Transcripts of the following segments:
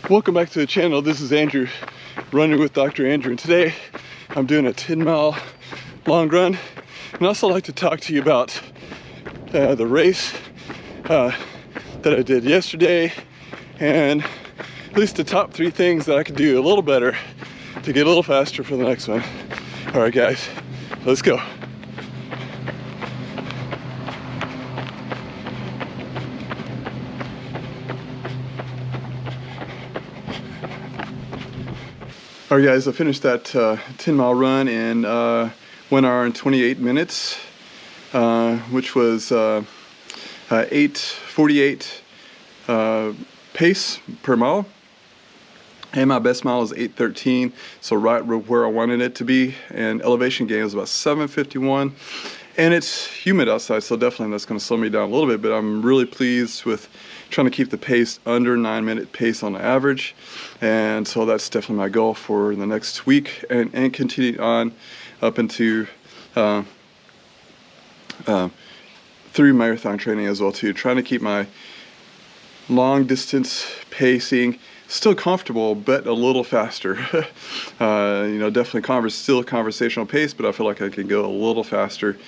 Welcome back to the channel. This is Andrew, running with Dr. Andrew, and today I'm doing a 10-mile long run. And I also like to talk to you about the race that I did yesterday, and at least the top 3 things that I could do a little better to get a little faster for the next one. All right, guys, let's go. All right, guys, I finished that 10-mile run in 1 hour and 28 minutes, which was 8:48 pace per mile. And my best mile is 8:13, so right where I wanted it to be. And elevation gain was about 751. And it's humid outside, so definitely that's going to slow me down a little bit, but I'm really pleased with trying to keep the pace under 9-minute pace on average. And so that's definitely my goal for the next week, and continue on up into through marathon training as well too. Trying to keep my long distance pacing still comfortable, but a little faster. You know, definitely still conversational pace, but I feel like I can go a little faster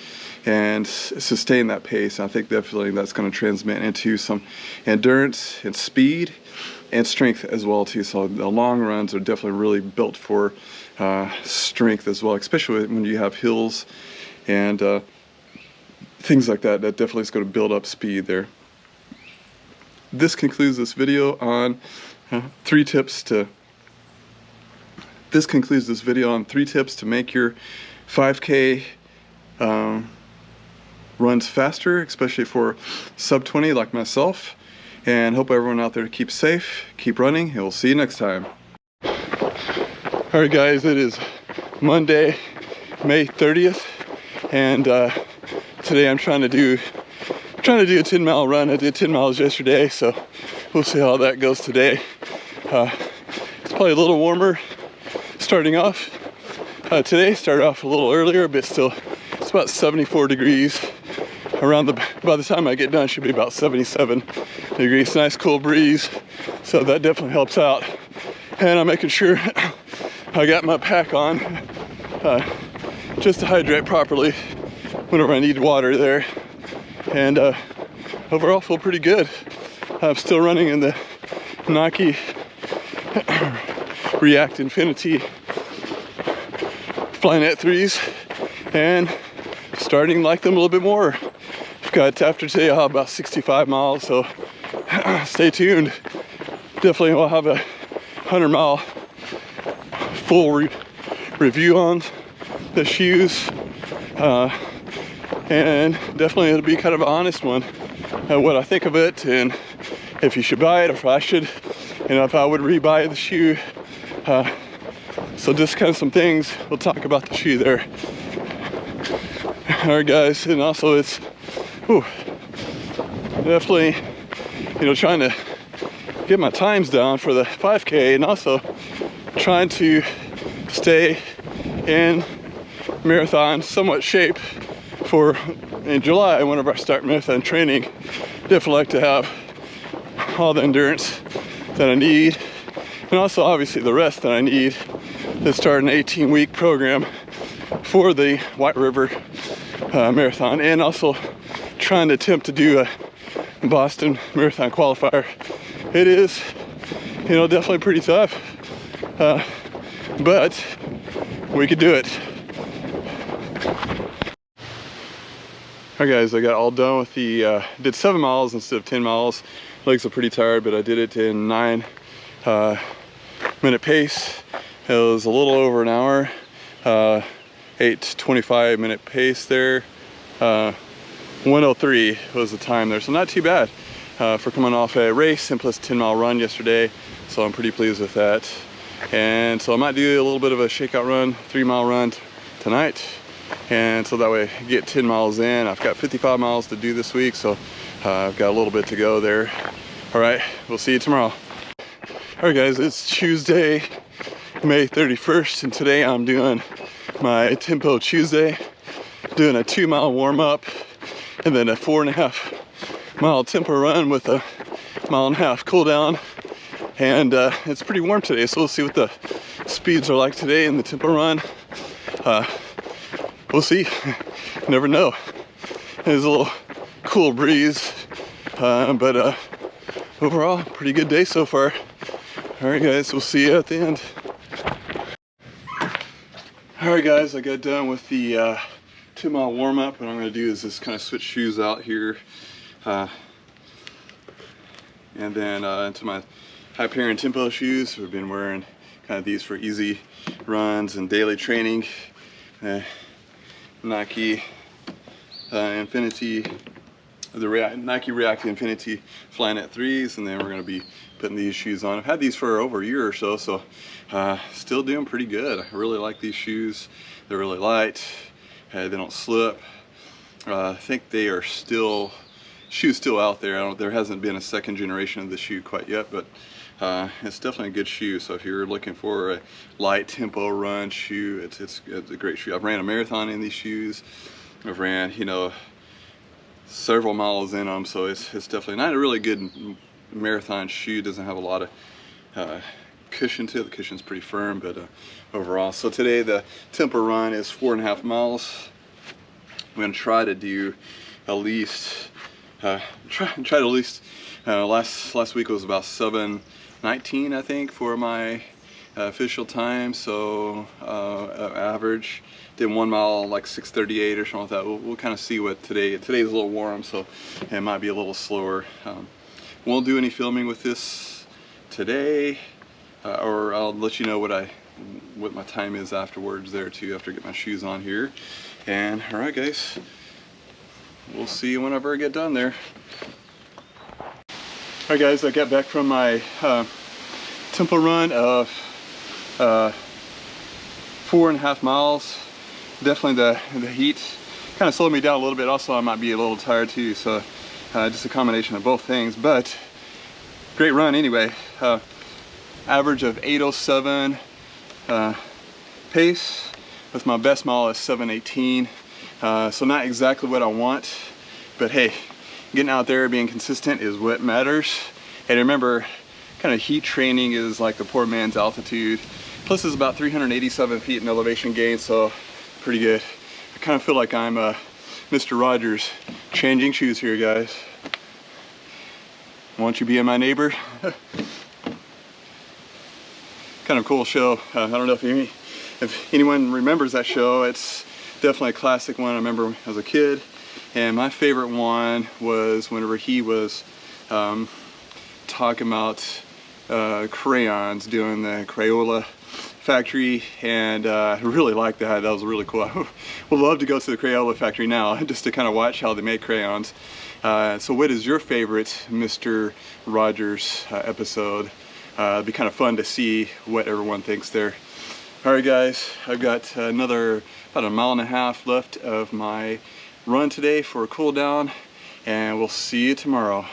and sustain that pace. I think definitely that's going to transmit into some endurance and speed and strength as well too. So the long runs are definitely really built for strength as well, especially when you have hills and things like that. That definitely is going to build up speed there. This concludes this video on 3 tips to make your 5K runs faster, especially for sub 20 like myself. And hope everyone out there keeps safe, keep running, and we'll see you next time. All right, guys, it is Monday, May 30th, and today I'm trying to do a 10-mile run. I did 10 miles yesterday, so we'll see how that goes today. It's probably a little warmer starting off. Today started off a little earlier, but still it's about 74 degrees. By the time I get done, it should be about 77 degrees. Nice cool breeze, so that definitely helps out. And I'm making sure I got my pack on just to hydrate properly whenever I need water there. And overall, feel pretty good. I'm still running in the Nike React Infinity Flyknit 3s and starting to like them a little bit more. I've got, after today, I'll have about 65 miles, so stay tuned. Definitely we'll have a 100-mile full review on the shoes, and definitely it'll be kind of an honest one, what I think of it, and if you should buy it, or if I should, you know, if I would rebuy the shoe. So just kind of some things, we'll talk about the shoe there. All right, guys, and also it's definitely, you know, trying to get my times down for the 5K, and also trying to stay in marathon somewhat shape for in July, whenever I start marathon training. Definitely like to have all the endurance that I need, and also obviously the rest that I need to start an 18-week program for the White River Marathon, and also trying to attempt to do a Boston Marathon qualifier. It is, you know, definitely pretty tough, but we could do it. All right, guys, I got all done with the, did 7 miles instead of 10 miles. Legs are pretty tired, but I did it in 9-minute pace. It was a little over an hour, 8:25-minute pace there. 1:03 was the time there, so not too bad for coming off a race and plus 10-mile run yesterday. So I'm pretty pleased with that. And so I might do a little bit of a shakeout run, 3-mile run tonight, and so that way I get 10 miles in. I've got 55 miles to do this week, so I've got a little bit to go there. All right, we'll see you tomorrow. All right, guys, it's Tuesday, May 31st, and today I'm doing my Tempo Tuesday, doing a 2-mile warm-up and then a 4.5-mile tempo run with a 1.5 mile cool down. And it's pretty warm today, so we'll see what the speeds are like today in the tempo run. We'll see. Never know. There's a little cool breeze, but overall, pretty good day so far. All right, guys, we'll see you at the end. All right, guys, I got done with the 2-mile warm-up. What I'm going to do is just kind of switch shoes out here, and then into my Hyperion Tempo shoes. We've been wearing kind of these for easy runs and daily training. Nike Infinity, the Nike React Infinity Flyknit 3s, and then we're going to be putting these shoes on. I've had these for over a year or so, so still doing pretty good. I really like these shoes. They're really light. They don't slip. I think they are still out there. There hasn't been a second generation of the shoe quite yet, but it's definitely a good shoe. So if you're looking for a light tempo run shoe, it's a great shoe. I've ran a marathon in these shoes. I've ran, you know, several miles in them, so it's definitely not a really good marathon shoe. It doesn't have a lot of cushion to it. The cushion's pretty firm, but overall. So today the tempo run is 4.5 miles. I'm gonna try to do at least last week was about 7:19, I think, for my official time. So average. Did 1 mile like 6:38 or something like that. We'll kind of see what today's a little warm, so it might be a little slower. Won't do any filming with this today, or I'll let you know what my time is afterwards there too, after I get my shoes on here. And all right, guys, we'll see you whenever I get done there. All right, guys, I got back from my tempo run of 4.5 miles. Definitely the heat kind of slowed me down a little bit. Also, I might be a little tired too, so just a combination of both things, but great run anyway. Average of 8:07 pace, with my best mile is 7:18. So not exactly what I want, but hey, getting out there, being consistent is what matters. And remember, kind of heat training is like the poor man's altitude. Plus it's about 387 feet in elevation gain, so pretty good. I kind of feel like I'm Mr. Rogers changing shoes here, guys. Won't you be my neighbor? Kind of cool show. I don't know if anyone remembers that show. It's definitely a classic one. I remember as a kid, and my favorite one was whenever he was talking about crayons, doing the Crayola factory, and I really liked that. That was really cool. I would love to go to the Crayola factory now just to kind of watch how they make crayons. So what is your favorite Mr. Rogers episode? It'd be kind of fun to see what everyone thinks there. All right, guys, I've got about 1.5 miles left of my run today for a cool down, and we'll see you tomorrow.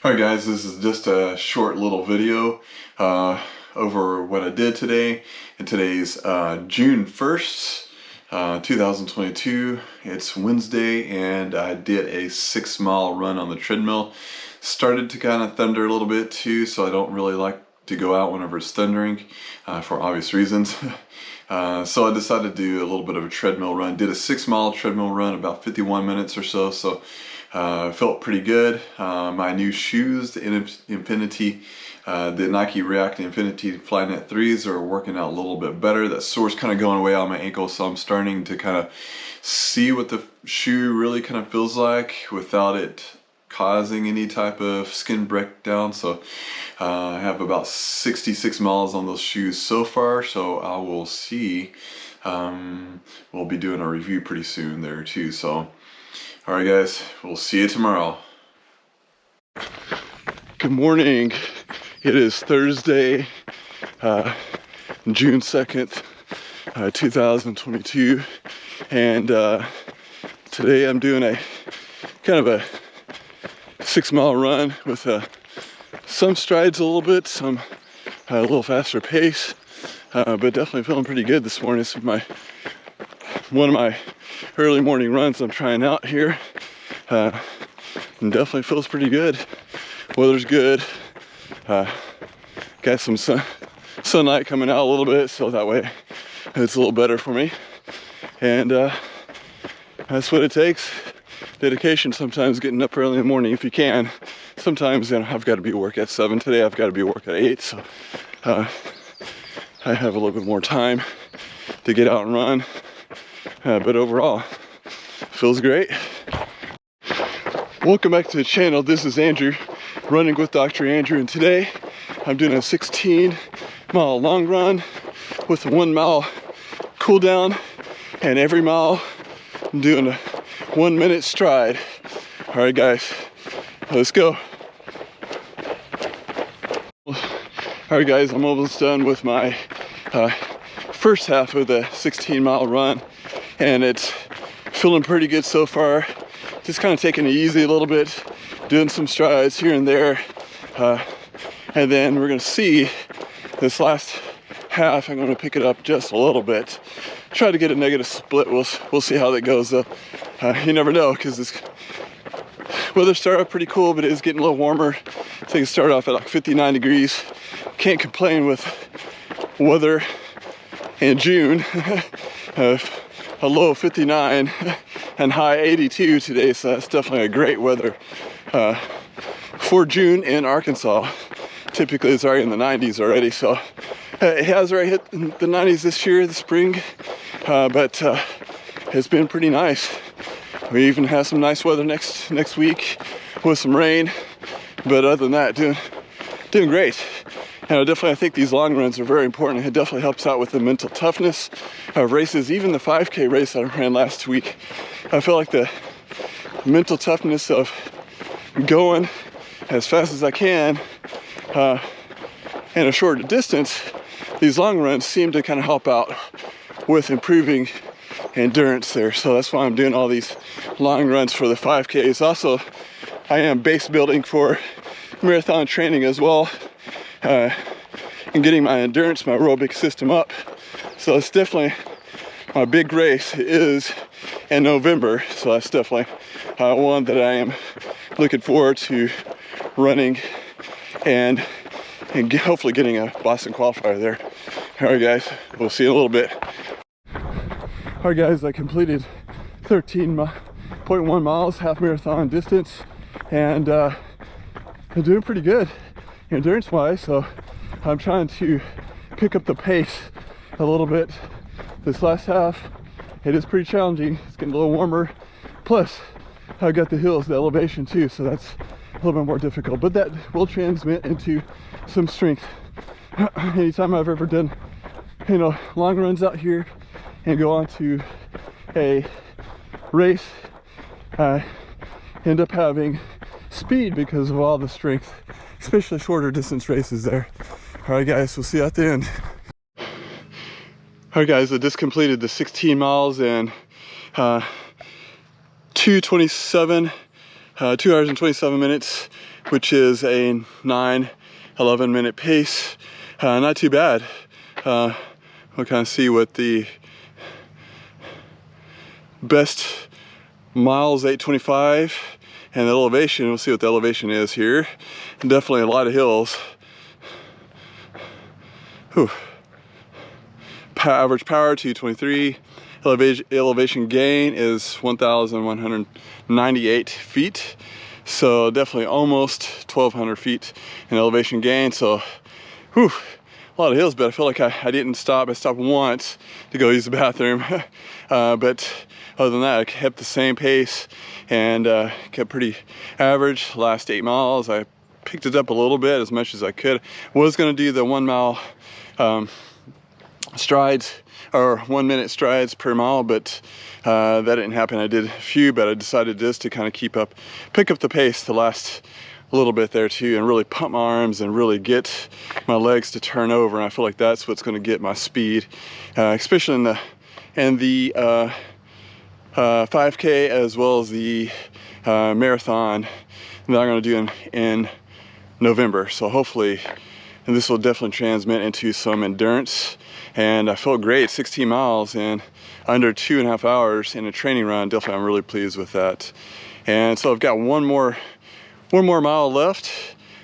All right, guys, this is just a short little video over what I did today. And today's June 1st, 2022. It's Wednesday, and I did a 6-mile run on the treadmill. Started to kind of thunder a little bit too, so I don't really like to go out whenever it's thundering for obvious reasons. So I decided to do a little bit of a treadmill run. Did a 6-mile treadmill run, about 51 minutes or so. So felt pretty good. My new shoes, the Infinity, the Nike React Infinity Flyknit 3s are working out a little bit better. That sore's kind of going away on my ankle, so I'm starting to kind of see what the shoe really kind of feels like without it causing any type of skin breakdown. So I have about 66 miles on those shoes so far, so I will see. We'll be doing a review pretty soon there too. So all right, guys, we'll see you tomorrow. Good morning. It is Thursday, June 2nd, 2022, and today I'm doing a kind of a 6-mile run with some strides a little bit, some a little faster pace, but definitely feeling pretty good this morning. This is one of my early morning runs I'm trying out here, and definitely feels pretty good. Weather's good. got some sunlight coming out a little bit, so that way it's a little better for me. And that's what it takes. Dedication, sometimes getting up early in the morning if you can. Sometimes, you know, I've got to be at work at 7 today. I've got to be at work at 8, so I have a little bit more time to get out and run. But overall, feels great. Welcome back to the channel. This is Andrew, running with Dr. Andrew, and today I'm doing a 16-mile long run with a 1 mile cool down, and every mile I'm doing a 1 minute stride. All right, guys, let's go. All right, guys, I'm almost done with my first half of the 16-mile run, and it's feeling pretty good so far. Just kind of taking it easy a little bit, doing some strides here and there, and then we're gonna see this last half. I'm gonna pick it up just a little bit, try to get a negative split. We'll see how that goes though. You never know, because this weather started off pretty cool, but it is getting a little warmer. I think it started off at like 59 degrees. Can't complain with weather in June. A low of 59 and high 82 today, so that's definitely a great weather for June in Arkansas. Typically it's already in the 90s already, so it has already hit the 90s this year, the spring, but it's been pretty nice. We even have some nice weather next week with some rain, but other than that, doing great. And definitely, I think these long runs are very important. It definitely helps out with the mental toughness of races. Even the 5K race that I ran last week, I feel like the mental toughness of going as fast as I can in a shorter distance, these long runs seem to kind of help out with improving endurance there. So that's why I'm doing all these long runs for the 5Ks. Also, I am base building for marathon training as well. And getting my endurance, my aerobic system up. So it's definitely my big race is in November. So that's definitely one that I am looking forward to running and hopefully getting a Boston qualifier there. All right, guys, we'll see you in a little bit. All right, guys, I completed 13.1 miles, half marathon distance, and I'm doing pretty good endurance wise, so I'm trying to pick up the pace a little bit this last half. It is pretty challenging. It's getting a little warmer, plus I've got the hills, the elevation too, so that's a little bit more difficult, but that will transmit into some strength. Anytime I've ever done, you know, long runs out here and go on to a race, I end up having speed because of all the strength, especially shorter distance races there. All right, guys, we'll see you at the end. All right, guys, I just completed the 16 miles in 2 hours and 27 minutes, which is a 9-11 minute pace. Not too bad. We'll kind of see what the best miles, 825, and the elevation. We'll see what the elevation is here. Definitely a lot of hills. Whew. Average power 223. Elevation gain is 1,198 feet. So definitely almost 1,200 feet in elevation gain. So, whew, a lot of hills, but I feel like I didn't stop. I stopped once to go use the bathroom. But other than that, I kept the same pace and kept pretty average. Last 8 miles, I picked it up a little bit, as much as I could. Was going to do the 1 mile strides, or 1 minute strides per mile, but that didn't happen. I did a few, but I decided just to kind of pick up the pace the last a little bit there too, and really pump my arms and really get my legs to turn over. And I feel like that's what's going to get my speed, especially in the 5K as well as the marathon that I'm going to do in November. So hopefully, and this will definitely transmit into some endurance. And I felt great, 16 miles in under 2.5 hours in a training run. Definitely, I'm really pleased with that. And so I've got one more mile left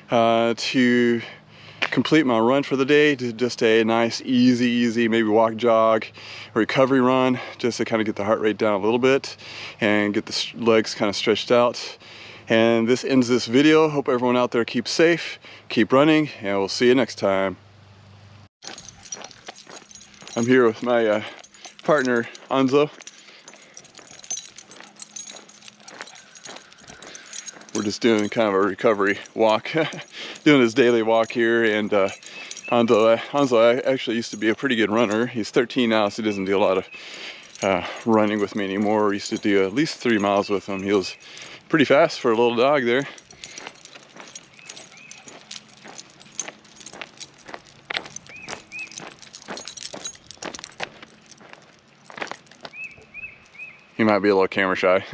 to complete my run for the day. Just a nice, easy, maybe walk, jog, recovery run, just to kind of get the heart rate down a little bit and get the legs kind of stretched out. And this ends this video. Hope everyone out there keeps safe, keep running, and we'll see you next time. I'm here with my partner, Anzo. We're just doing kind of a recovery walk, doing his daily walk here. And Anzo actually used to be a pretty good runner. He's 13 now, so he doesn't do a lot of running with me anymore. We used to do at least 3 miles with him. He was pretty fast for a little dog there. He might be a little camera shy.